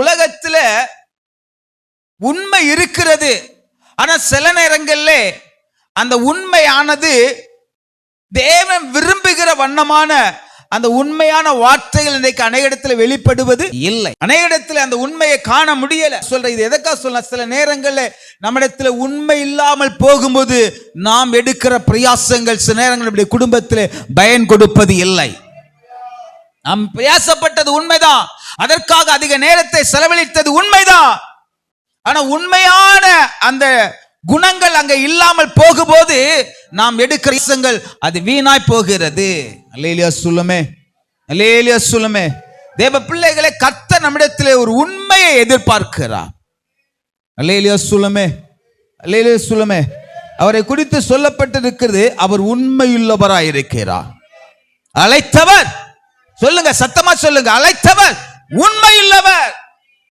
உலகத்துல உண்மை இருக்கிறது. ஆனா சில நேரங்கள்ல அந்த உண்மையானது தேவன் விரும்புகிற வண்ணமான அந்த உண்மையான வார்த்தைகள் இன்றைக்கு அநேக இடத்துல வெளிப்படுவது இல்லை. அநேக இடத்துல அந்த உண்மையை காண முடியல. சொல்ற இது எதற்காக சொல்ல, சில நேரங்கள்ல நம்மிடத்துல உண்மை இல்லாமல் போகும்போது நாம் எடுக்கிற பிரயாசங்கள் சில நேரங்கள் நம்முடைய குடும்பத்தில் பயன் கொடுப்பது இல்லை. நாம் பிரயாசப்பட்டது உண்மைதான், அதற்காக அதிக நேரத்தை செலவழித்தது உண்மைதான். ஆனா உண்மையான அந்த குணங்கள் அங்க இல்லாமல் போகும்போது நாம் எடுக்கிற பிரயாசங்கள் அது வீணாய் போகிறது. அல்லேலூயா சொல்லுமே, அல்லேலூயா சொல்லுமே. தேவ பிள்ளைகளை கர்த்தர் நம்மிடத்திலே ஒரு உண்மையை எதிர்பார்க்கிறார். அல்லேலூயா சொல்லுமே, அல்லேலூயா சொல்லுமே. அவரை குறித்து சொல்லப்பட்டிருக்கிறது, அவர் உண்மையுள்ளவராய் இருக்கிறார். அழைத்தவர், சொல்லுங்க சத்தமா சொல்லுங்க, அழைத்தவர் உண்மையுள்ளவர்.